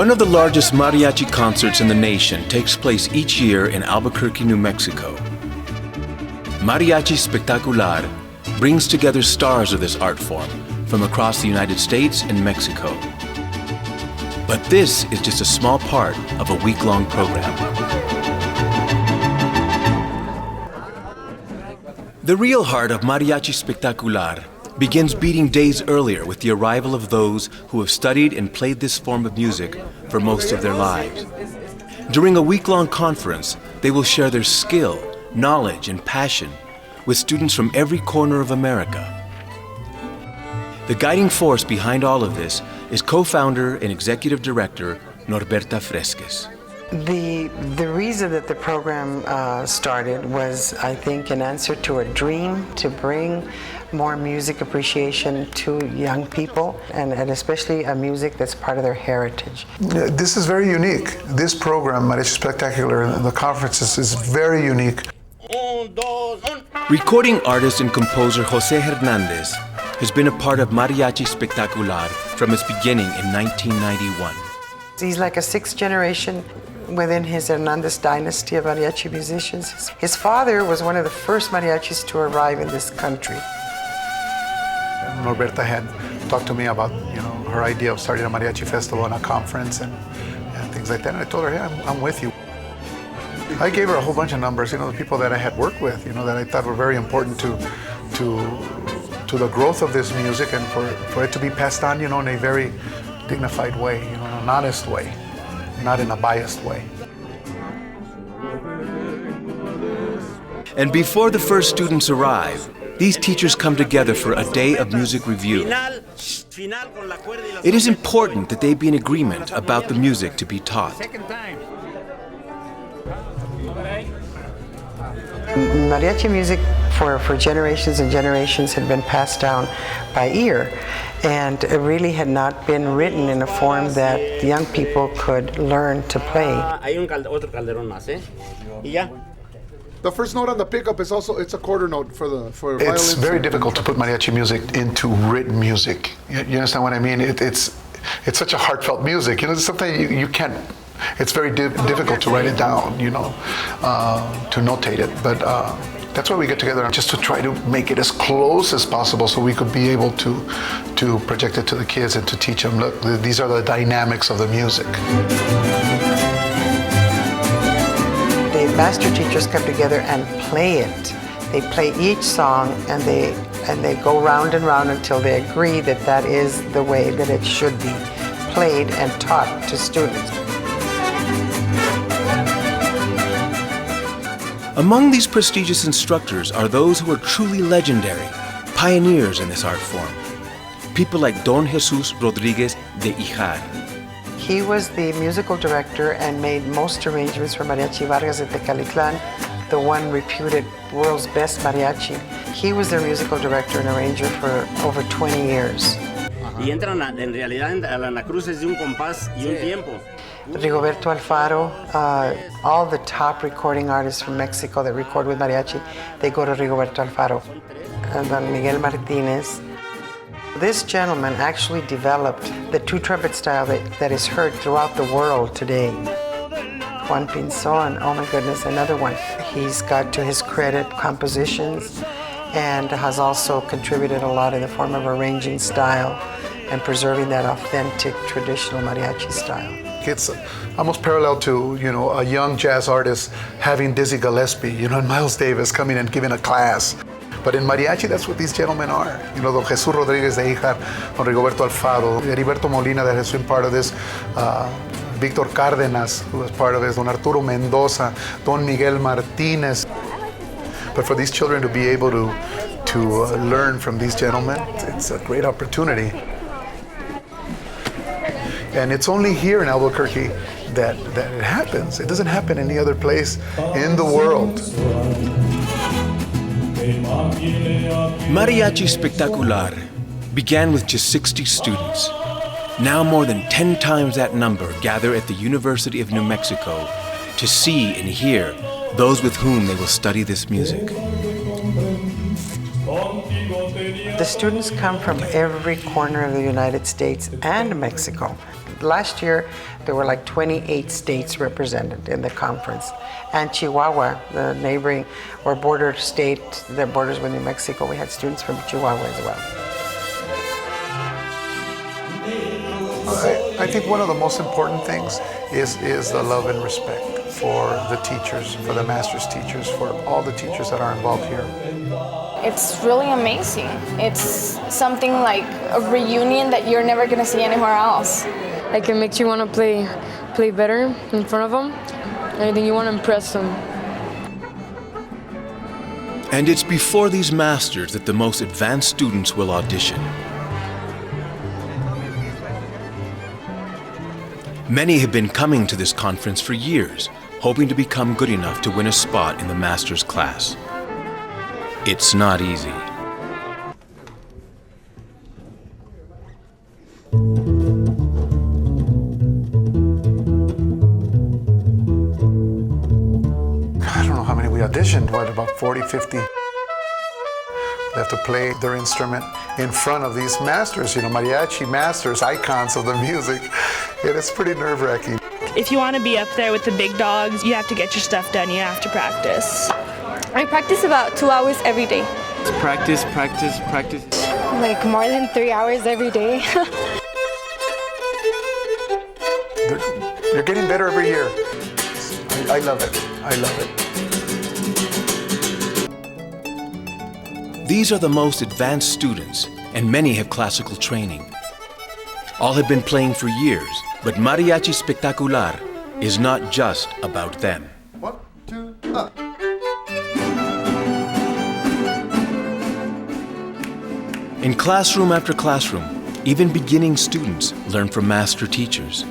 One of the largest mariachi concerts in the nation takes place each year in Albuquerque, New Mexico. Mariachi Spectacular brings together stars of this art form from across the United States and Mexico. But this is just a small part of a week-long program. The real heart of Mariachi Spectacular begins beating days earlier with the arrival of those who have studied and played this form of music for most of their lives. During a week-long conference, they will share their skill, knowledge, and passion with students from every corner of America. The guiding force behind all of this is co-founder and executive director Norberta Fresques. The reason that the program started was, I think, an answer to a dream to bring more music appreciation to young people, and especially a music that's part of their heritage. This is very unique. This program, Mariachi Spectacular, and the conferences is very unique. Recording artist and composer Jose Hernandez has been a part of Mariachi Spectacular from its beginning in 1991. He's like a sixth generation within his Hernandez dynasty of mariachi musicians. His father was one of the first mariachis to arrive in this country. Norberta had talked to me about, her idea of starting a mariachi festival and a conference and things like that. And I told her, hey, I'm with you. I gave her a whole bunch of numbers, the people that I had worked with, that I thought were very important to the growth of this music and for it to be passed on, in a very dignified way, in an honest way, not in a biased way. And before the first students arrive, these teachers come together for a day of music review. It is important that they be in agreement about the music to be taught. Mariachi music for generations and generations had been passed down by ear, and it really had not been written in a form that young people could learn to play. The first note on the pickup is also, it's a quarter note for violin. It's very difficult to put mariachi music into written music. You understand what I mean? It's such a heartfelt music. It's something you can't, it's very difficult to write it down, to notate it. But that's why we get together, just to try to make it as close as possible so we could be able to project it to the kids and to teach them, look, these are the dynamics of the music. The master teachers come together and play it. They play each song and they go round and round until they agree that that is the way that it should be played and taught to students. Among these prestigious instructors are those who are truly legendary, pioneers in this art form. People like Don Jesus Rodriguez de Ijar. He was the musical director and made most arrangements for Mariachi Vargas at Tecalitlan, the one reputed world's best mariachi. He was their musical director and arranger for over 20 years. Y entran en realidad a la cruz es de un compás y un tiempo. Rigoberto Alfaro, all the top recording artists from Mexico that record with mariachi, they go to Rigoberto Alfaro. And Don Miguel Martinez. This gentleman actually developed the two-trumpet style that is heard throughout the world today. Juan Pinzon, oh my goodness, another one. He's got to his credit compositions and has also contributed a lot in the form of arranging style and preserving that authentic traditional mariachi style. It's almost parallel to, a young jazz artist having Dizzy Gillespie, and Miles Davis coming and giving a class. But in mariachi, that's what these gentlemen are. Don Jesus Rodriguez de Ijar, Don Rigoberto Alfaro, Heriberto Molina that has been part of this, Víctor Cárdenas, who was part of this, Don Arturo Mendoza, Don Miguel Martinez. But for these children to be able to learn from these gentlemen, it's a great opportunity. And it's only here in Albuquerque that it happens. It doesn't happen any other place in the world. Mariachi Spectacular began with just 60 students. Now more than 10 times that number gather at the University of New Mexico to see and hear those with whom they will study this music. The students come from every corner of the United States and Mexico. Last year, there were like 28 states represented in the conference. And Chihuahua, the neighboring or border state that borders with New Mexico, we had students from Chihuahua as well. I think one of the most important things is the love and respect for the teachers, for the master's teachers, for all the teachers that are involved here. It's really amazing. It's something like a reunion that you're never going to see anywhere else. Like it makes you want to play better in front of them. I think you want to impress them. And it's before these masters that the most advanced students will audition. Many have been coming to this conference for years, hoping to become good enough to win a spot in the master's class. It's not easy. I don't know how many we auditioned, about 40, 50. They have to play their instrument in front of these masters, mariachi masters, icons of the music. And it's pretty nerve-wracking. If you want to be up there with the big dogs, you have to get your stuff done. You have to practice. I practice about 2 hours every day. Practice. Like more than 3 hours every day. You're getting better every year. I love it. I love it. These are the most advanced students, and many have classical training. All have been playing for years, but Mariachi Spectacular is not just about them. 1, 2, up. In classroom after classroom, even beginning students learn from master teachers.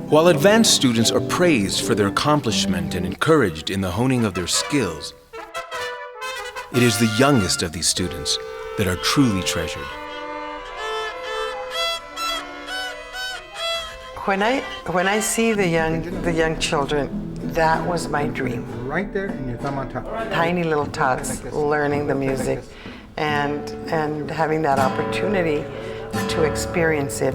While advanced students are praised for their accomplishment and encouraged in the honing of their skills, it is the youngest of these students that are truly treasured. When I see the young children, that was my dream. Right there, and your thumb on top. Tiny little tots learning the music and having that opportunity to experience it.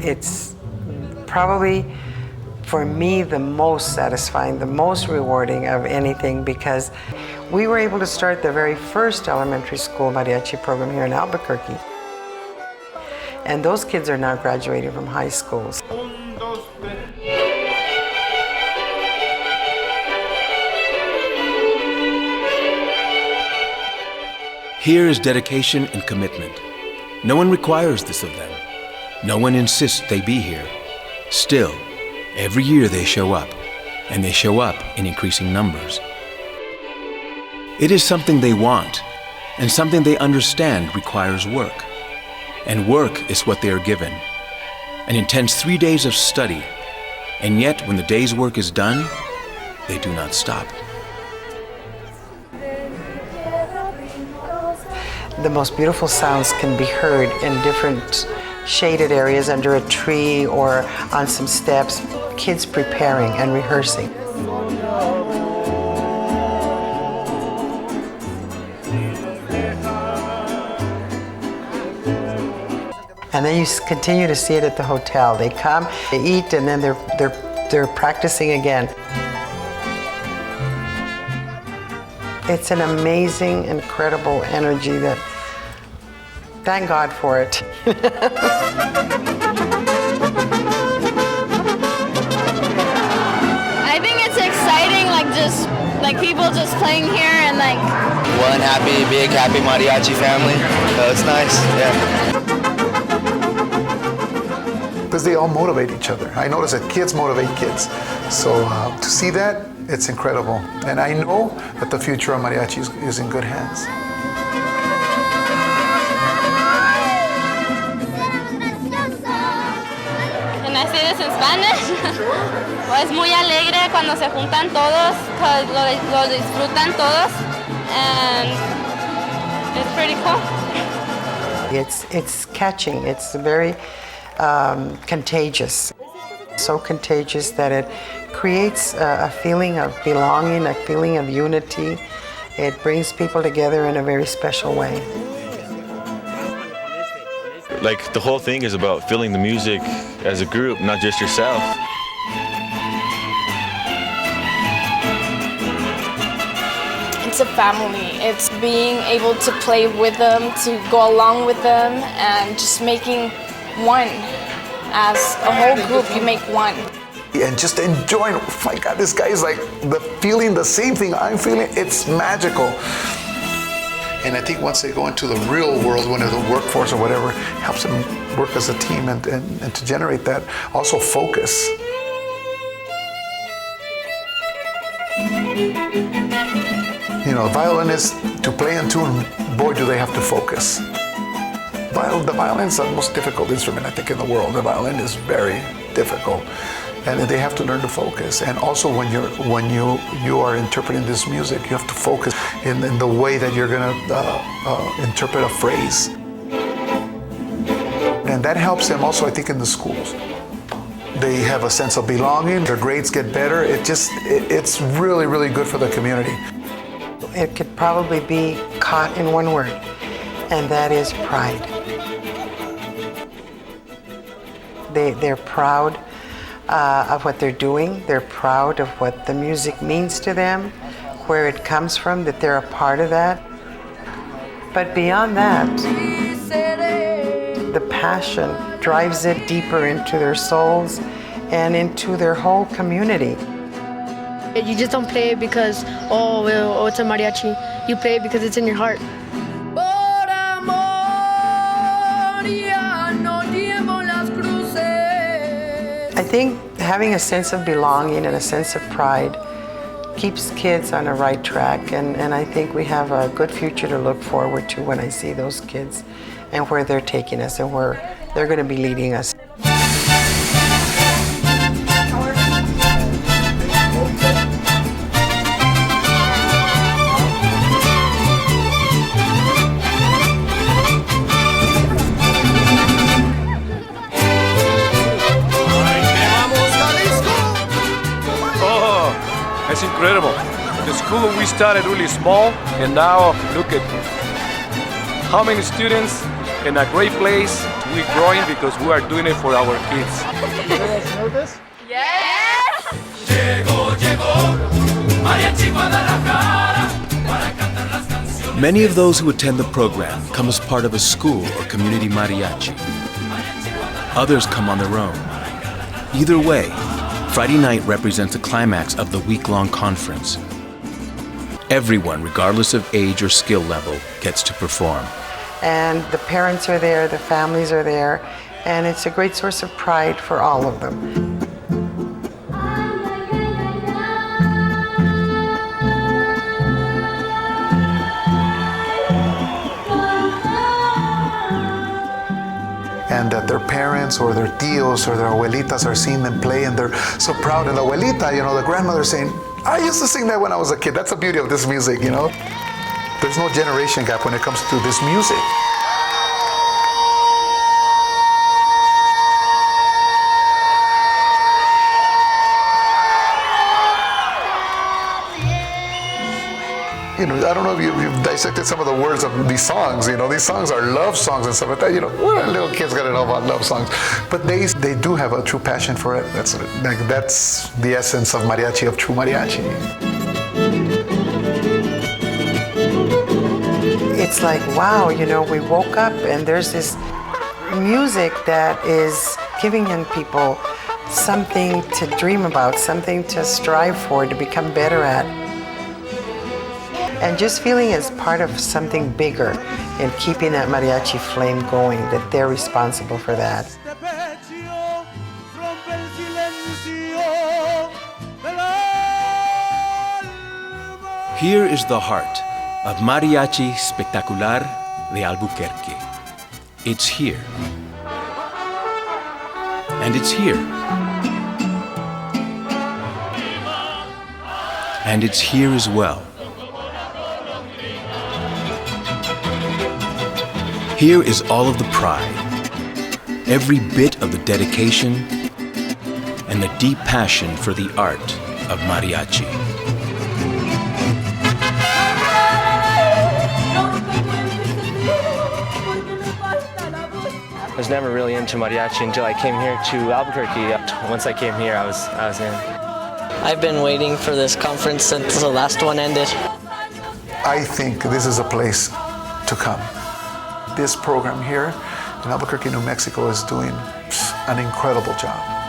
It's probably, for me, the most satisfying, the most rewarding of anything, because we were able to start the very first elementary school mariachi program here in Albuquerque. And those kids are now graduating from high schools. Here is dedication and commitment. No one requires this of them. No one insists they be here. Still, every year they show up, and they show up in increasing numbers. It is something they want, and something they understand requires work. And work is what they are given. An intense 3 days of study, and yet when the day's work is done, they do not stop. The most beautiful sounds can be heard in different shaded areas under a tree or on some steps, kids preparing and rehearsing. And then you continue to see it at the hotel. They come, they eat, and then they're practicing again. It's an amazing, incredible energy that, thank God for it. I think it's exciting, like people just playing here and like One big happy mariachi family. So it's nice, yeah. Because they all motivate each other. I notice that kids motivate kids. So to see that, it's incredible. And I know that the future of mariachi is in good hands. Can I say this in Spanish? Es muy alegre cuando se juntan todos, lo disfrutan todos, and it's pretty cool. It's catching. It's very contagious. So contagious that it creates a feeling of belonging, a feeling of unity. It brings people together in a very special way. Like the whole thing is about feeling the music as a group, not just yourself. It's a family. It's being able to play with them, to go along with them, and just making one. As a whole group, you make one. And just enjoying, oh my God, this guy is like feeling the same thing I'm feeling. It's magical. And I think once they go into the real world, when they're the workforce or whatever, it helps them work as a team and to generate that also focus. You know, violinists, to play in tune, boy, do they have to focus. The violin is the most difficult instrument, I think, in the world. The violin is very difficult, and they have to learn to focus. And also, when you are interpreting this music, you have to focus in the way that you're going to interpret a phrase. And that helps them also, I think, in the schools. They have a sense of belonging. Their grades get better. It's really, really good for the community. It could probably be caught in one word, and that is pride. They're proud of what they're doing. They're proud of what the music means to them, where it comes from, that they're a part of that. But beyond that, the passion drives it deeper into their souls and into their whole community. You just don't play it because, oh, it's a mariachi. You play it because it's in your heart. I think having a sense of belonging and a sense of pride keeps kids on the right track, and I think we have a good future to look forward to when I see those kids and where they're taking us and where they're going to be leading us. It's incredible. The school we started really small, and now look at how many students in a great place. We're growing because we are doing it for our kids. You guys know this? Yes! Many of those who attend the program come as part of a school or community mariachi. Others come on their own. Either way, Friday night represents the climax of the week-long conference. Everyone, regardless of age or skill level, gets to perform. And the parents are there, the families are there, and it's a great source of pride for all of them. And that their parents or their tios or their abuelitas are seeing them play, and they're so proud. And the abuelita, you know, the grandmother saying, I used to sing that when I was a kid. That's the beauty of this music, you know. There's no generation gap when it comes to this music. You know, I don't know if you've dissected some of the words of these songs. You know, these songs are love songs and stuff like that. You know, what little kids gotta know about love songs? But they do have a true passion for it. That's the essence of mariachi, of true mariachi. It's like, wow, you know, we woke up and there's this music that is giving young people something to dream about, something to strive for, to become better at. And just feeling as part of something bigger and keeping that mariachi flame going, that they're responsible for that. Here is the heart of Mariachi Espectacular de Albuquerque. It's here. And it's here. And it's here as well. Here is all of the pride, every bit of the dedication, and the deep passion for the art of mariachi. I was never really into mariachi until I came here to Albuquerque. Once I came here, I was in. I've been waiting for this conference since the last one ended. I think this is a place to come. This program here in Albuquerque, New Mexico is doing an incredible job.